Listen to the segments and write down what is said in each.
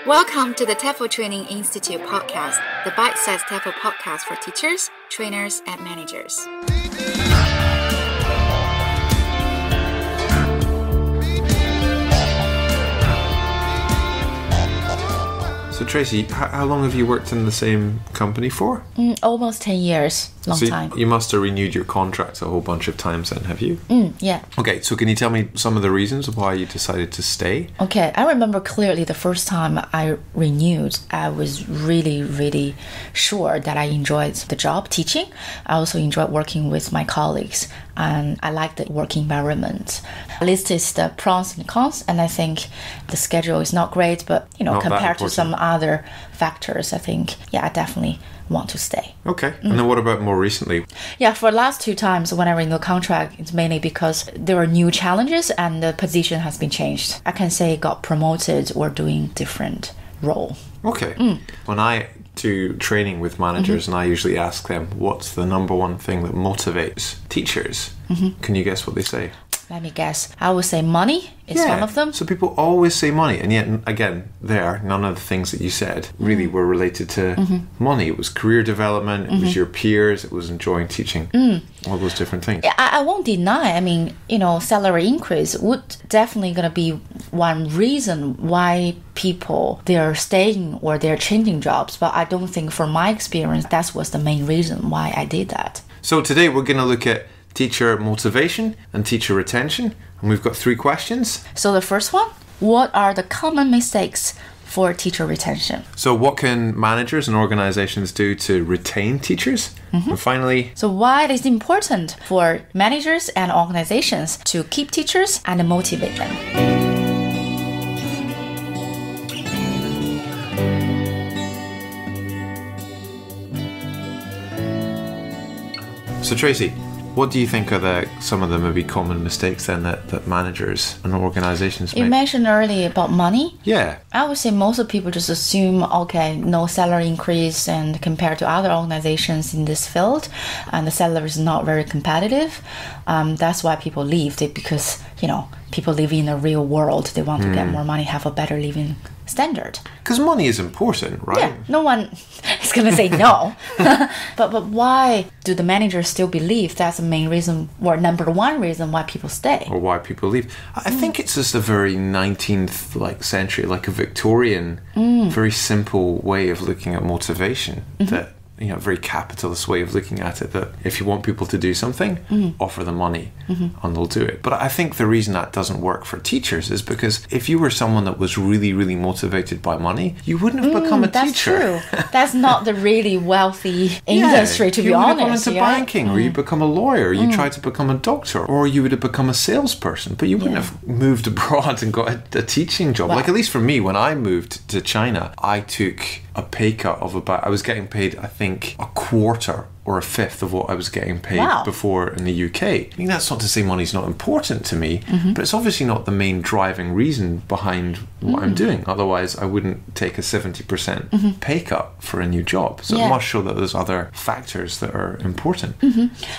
Welcome to the TEFL Training Institute podcast, the bite-sized TEFL podcast for teachers, trainers, and managers. So Tracy, how long have you worked in the same company for? Almost 10 years. Long time. You must have renewed your contract a whole bunch of times then, have you? Yeah. Okay, so can you tell me some of the reasons why you decided to stay? Okay, I remember clearly the first time I renewed, I was really sure that I enjoyed the job teaching. I also enjoyed working with my colleagues, and I liked the work environment. I listed the pros and cons, and I think the schedule is not great, but compared to some other factors, I think, I definitely want to stay. Okay. And then what about more recently? Yeah, for the last 2 times when I renewed the contract, it's mainly because there are new challenges and the position has been changed. I can say got promoted or doing different role. Okay. When I do training with managers and I usually ask them, what's the number one thing that motivates teachers? Can you guess what they say? Let me guess. I would say money is one of them. So people always say money. And yet, again, none of the things that you said really were related to money. It was career development, it was your peers, it was enjoying teaching, all those different things. I won't deny, salary increase would definitely going to be one reason why people, they're staying or they're changing jobs. But I don't think from my experience, that was the main reason why I did that. So today we're going to look at teacher motivation and teacher retention, and we've got 3 questions. So the first one, what are the common mistakes for teacher retention? So what can managers and organizations do to retain teachers? And finally, so why it is important for managers and organizations to keep teachers and motivate them? So Tracy, what do you think are some of the maybe common mistakes then that managers and organizations make? You mentioned earlier about money. Yeah. I would say most of people just assume, no salary increase, and compared to other organizations in this field, and the salary is not very competitive. That's why people leave, because, people live in a real world. They want to get more money, have a better living standard. Because money is important, right? Yeah, no one is going to say no. But why do the managers still believe that's the main reason, or number one reason why people stay? Or why people leave? I think it's just a very 19th century, like a Victorian, very simple way of looking at motivation. That, very capitalist way of looking at it, that if you want people to do something, offer them money and they'll do it. But I think the reason that doesn't work for teachers is because if you were someone that was really motivated by money, you wouldn't have become a teacher. That's true. That's not the really wealthy industry, to be honest. You would have gone into banking, or you become a lawyer, you try to become a doctor, or you would have become a salesperson, but you wouldn't have moved abroad and got a teaching job. Like, at least for me, when I moved to China, I took a pay cut of I was getting paid, I think, a quarter or a fifth of what I was getting paid before in the UK. That's not to say money's not important to me, but it's obviously not the main driving reason behind what I'm doing. Otherwise, I wouldn't take a 70% pay cut for a new job. So it must show that there's other factors that are important.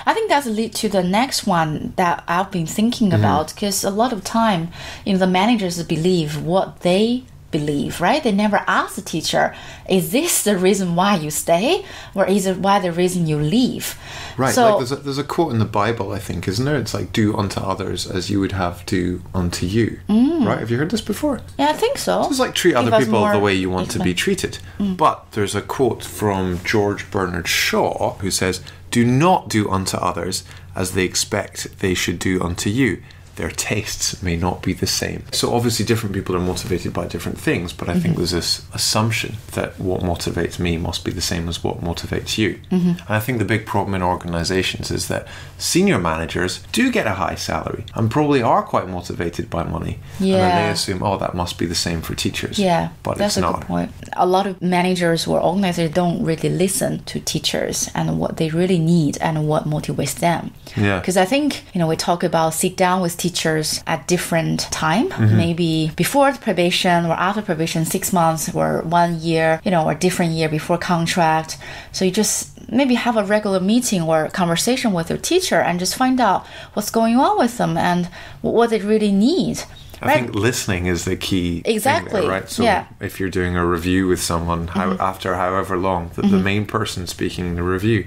I think that's lead to the next one that I've been thinking about, because a lot of time, the managers believe what they believe, right? They never ask the teacher, is this the reason why you stay, or is it why the reason you leave? Right. So, like there's a quote in the Bible, I think, isn't there? It's like, do unto others as you would have do unto you. Right? Have you heard this before? Yeah, I think so. It's like treat other people the way you want to be treated. But there's a quote from George Bernard Shaw who says, do not do unto others as they expect they should do unto you. Their tastes may not be the same. So obviously different people are motivated by different things, but I think there's this assumption that what motivates me must be the same as what motivates you. And I think the big problem in organizations is that senior managers do get a high salary and probably are quite motivated by money. And then they assume, that must be the same for teachers. Yeah, but that's it's not. A good point. A lot of managers or organizers don't really listen to teachers and what they really need and what motivates them. Yeah. Because I think, we talk about sit down with teachers at different time, maybe before probation or after probation, 6 months or 1 year, or different year before contract. So you just maybe have a regular meeting or conversation with your teacher and just find out what's going on with them and what they really need. I think listening is the key Exactly. thing there, right? So if you're doing a review with someone, after however long, the main person speaking the review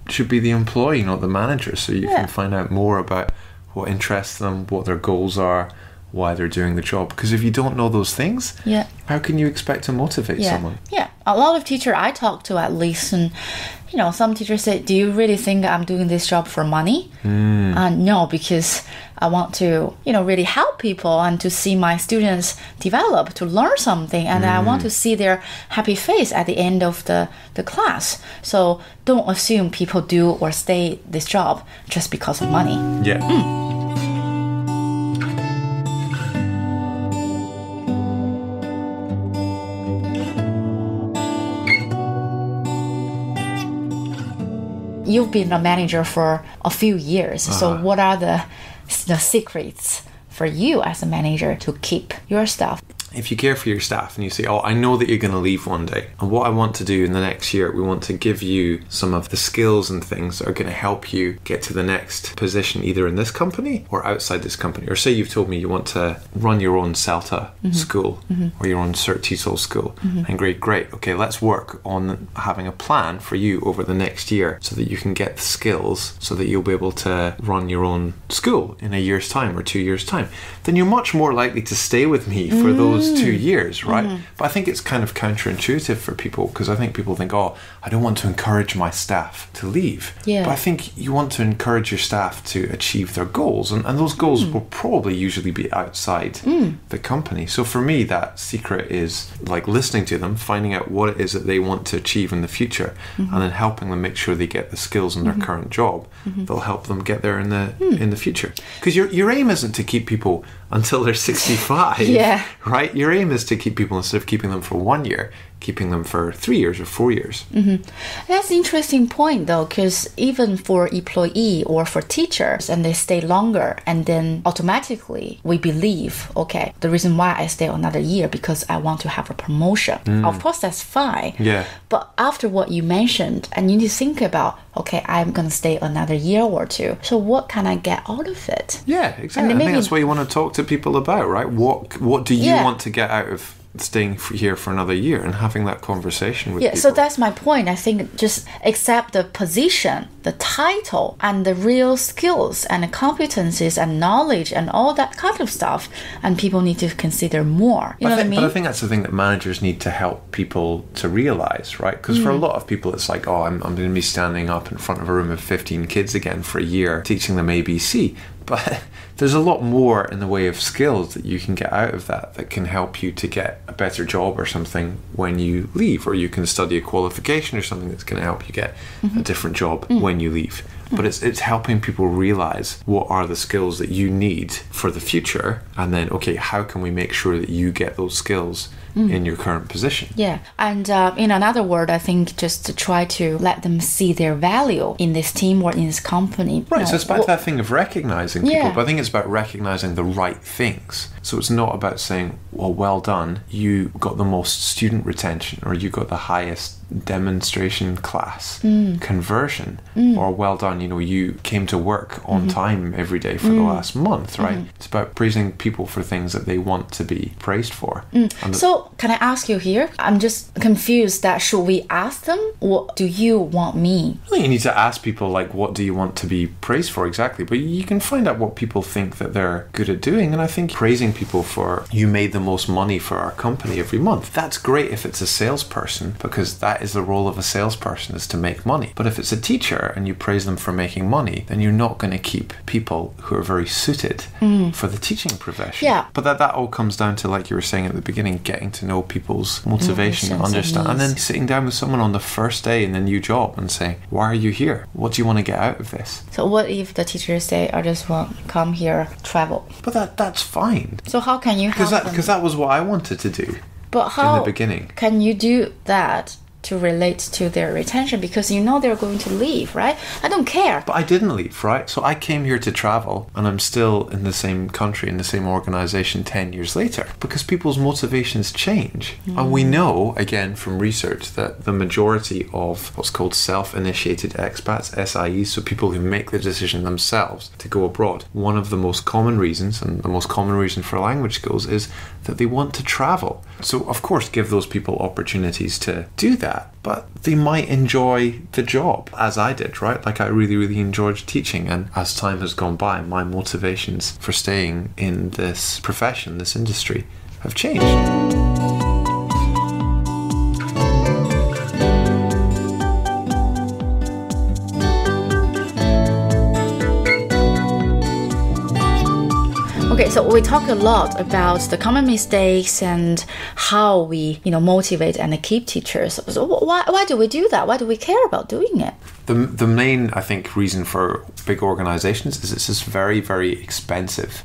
should be the employee, not the manager. So you can find out more about what interests them, what their goals are, why they're doing the job. Because if you don't know those things, how can you expect to motivate someone? Yeah, a lot of teachers I talk to, at least, and some teachers say, do you really think I'm doing this job for money? No, because I want to, really help people and to see my students develop, to learn something, and I want to see their happy face at the end of the class. So don't assume people do or stay this job just because of money. Yeah. You've been a manager for a few years. So what are the secrets for you as a manager to keep your staff? If you care for your staff and you say, I know that you're going to leave one day, and what I want to do in the next year, we want to give you some of the skills and things that are going to help you get to the next position, either in this company or outside this company. Or say you've told me you want to run your own CELTA school or your own Cert TESOL school. And great. Okay, let's work on having a plan for you over the next year so that you can get the skills so that you'll be able to run your own school in a year's time or 2 years' time. Then you're much more likely to stay with me for those 2 years, right? But I think it's kind of counterintuitive for people, because I think people think, I don't want to encourage my staff to leave. But I think you want to encourage your staff to achieve their goals, and those goals will probably usually be outside the company. So for me, that secret is like listening to them, finding out what it is that they want to achieve in the future, and then helping them make sure they get the skills in their current job that'll help them get there in the future. Because your aim isn't to keep people until they're 65, right? Your aim is to keep people, instead of keeping them for 1 year, keeping them for 3 years or 4 years. That's an interesting point, though, because even for employee or for teachers, and they stay longer, and then automatically we believe, okay, the reason why I stay another year because I want to have a promotion. Of course, that's fine. But after what you mentioned, and you need to think about, okay, I'm going to stay another year or two. So what can I get out of it? Yeah, exactly. I think that's what you want to talk to people about, right? What do you want to get out of staying here for another year and having that conversation with people? So that's my point. I think just accept the position, the title, and the real skills and the competencies and knowledge and all that kind of stuff, and people need to consider more. You know what I mean? But I think that's the thing that managers need to help people to realize, right? Because for a lot of people, it's like, I'm going to be standing up in front of a room of 15 kids again for a year, teaching them ABC. But there's a lot more in the way of skills that you can get out of that can help you to get a better job or something when you leave, or you can study a qualification or something that's going to help you get a different job when you leave. But it's helping people realize what are the skills that you need for the future, and then, okay, how can we make sure that you get those skills in your current position? And in another word, I think just to try to let them see their value in this team or in this company. Right, so it's back to that thing of recognizing people, but I think it's about recognizing the right things. So it's not about saying, well done, you got the most student retention, or you got the highest demonstration class conversion, or well done, you came to work on time every day for the last month, right? It's about praising people for things that they want to be praised for. So can I ask you here? I'm just confused that should we ask them, what do you want me? I think you need to ask people, like, what do you want to be praised for exactly? But you can find out what people think that they're good at doing. And I think praising people for, you made the most money for our company every month, that's great if it's a salesperson, because that is the role of a salesperson, is to make money. But if it's a teacher and you praise them for making money, then you're not going to keep people who are very suited for the teaching profession. But that all comes down to, like you were saying at the beginning, getting to know people's motivation, understand, and then sitting down with someone on the first day in the new job and saying, why are you here? What do you want to get out of this? So what if the teachers say, I just want to come here, travel? But that's fine. So how can you help them? Because that was what I wanted to do. But how in the beginning can you do that to relate to their retention because you know they're going to leave, right? I don't care. But I didn't leave, right? So I came here to travel and I'm still in the same country, in the same organization 10 years later because people's motivations change. And we know, again, from research that the majority of what's called self-initiated expats, SIEs, so people who make the decision themselves to go abroad, one of the most common reasons, and the most common reason for language skills, is that they want to travel. So of course give those people opportunities to do that, but they might enjoy the job as I did, right? Like I really, really enjoyed teaching, and as time has gone by, my motivations for staying in this profession, this industry, have changed. Okay, so we talk a lot about the common mistakes and how we, motivate and keep teachers. So why do we do that? Why do we care about doing it? The main, I think, reason for big organizations is it's just very, very expensive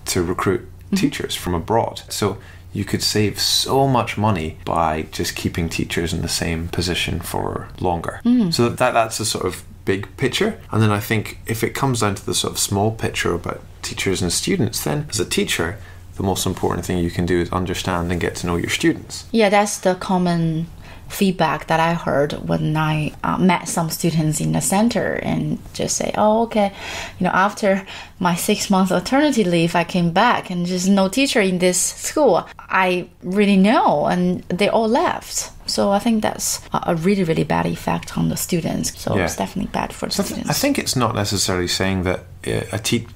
to recruit teachers from abroad. So you could save so much money by just keeping teachers in the same position for longer. So that's a sort of big picture. And then I think if it comes down to the sort of small picture about teachers and students, then as a teacher, the most important thing you can do is understand and get to know your students. Yeah, that's the common feedback that I heard when I met some students in the center and just say, oh, okay, after my 6 months maternity leave, I came back and just no teacher in this school I really know, and they all left. So I think that's a really, really bad effect on the students. So it's definitely bad for the students. I think it's not necessarily saying that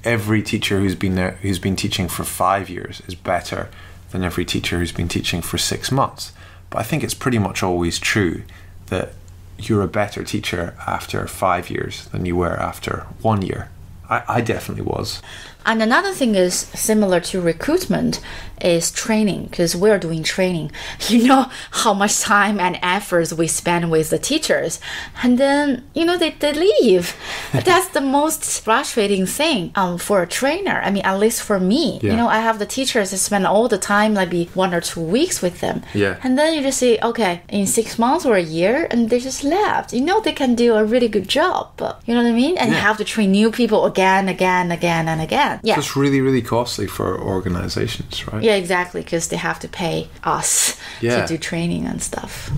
every teacher who's been teaching for 5 years is better than every teacher who's been teaching for 6 months. But I think it's pretty much always true that you're a better teacher after 5 years than you were after 1 year. I definitely was. And another thing is similar to recruitment is training, because we're doing training. You know how much time and efforts we spend with the teachers, and then they leave. That's the most frustrating thing for a trainer. I mean, at least for me. I have the teachers that spend all the time, like 1 or 2 weeks with them. And then you just say, okay, in 6 months or a year, and they just left. They can do a really good job, but you know what I mean? And you have to train new people again and again. So it's really, really costly for organizations, right? Yeah, exactly, because they have to pay us to do training and stuff.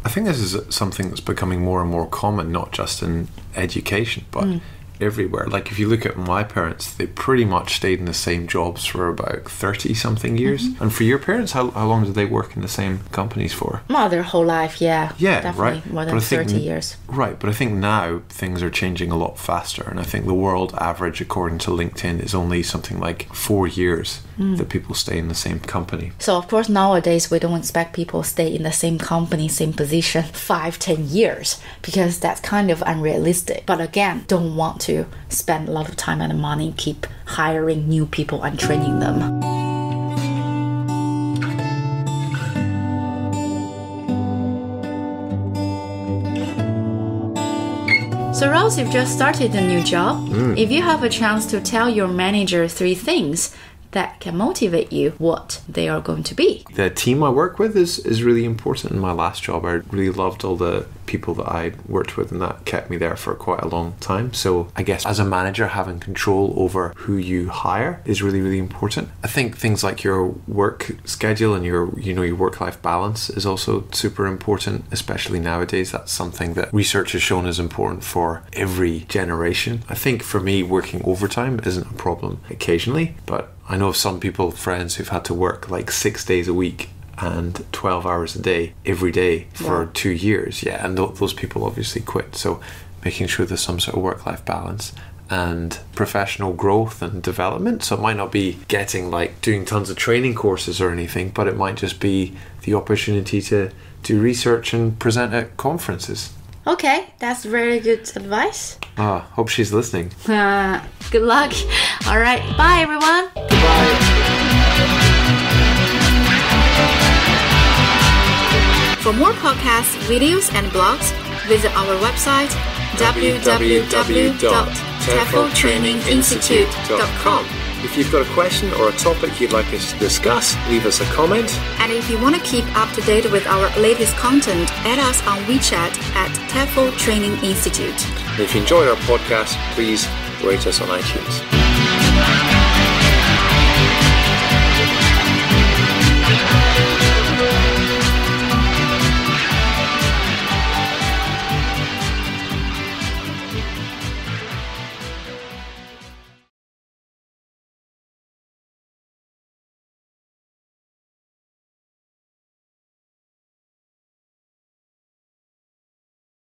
I think this is something that's becoming more and more common, not just in education, but everywhere. Like if you look at my parents, they pretty much stayed in the same jobs for about 30 something years. And for your parents, how long did they work in the same companies for? Well, their whole life, definitely right. More than 30 years. Right, but I think now things are changing a lot faster, and I think the world average, according to LinkedIn, is only something like 4 years that people stay in the same company. So of course nowadays we don't expect people to stay in the same company, same position 5-10 years, because that's kind of unrealistic. But again, don't want to spend a lot of time and money keep hiring new people and training them. So Rose, you've just started a new job. If you have a chance to tell your manager 3 things that can motivate you, what they are going to be? The team I work with is really important. In my last job, I really loved all the people that I worked with, and that kept me there for quite a long time. So I guess as a manager, having control over who you hire is really, really important. I think things like your work schedule and your work-life balance is also super important, especially nowadays. That's something that research has shown is important for every generation. I think for me, working overtime isn't a problem occasionally, but I know of some people, friends, who've had to work like 6 days a week and 12 hours a day every day for 2 years. And those people obviously quit. So making sure there's some sort of work-life balance and professional growth and development. So it might not be doing tons of training courses or anything, but it might just be the opportunity to do research and present at conferences. Okay, that's very good advice. Hope she's listening. Good luck. All right, bye everyone. Goodbye. For more podcasts, videos, and blogs, visit our website www.tefltraininginstitute.com. If you've got a question or a topic you'd like us to discuss, leave us a comment. And if you want to keep up to date with our latest content, add us on WeChat at TEFL Training Institute. And if you enjoyed our podcast, please rate us on iTunes.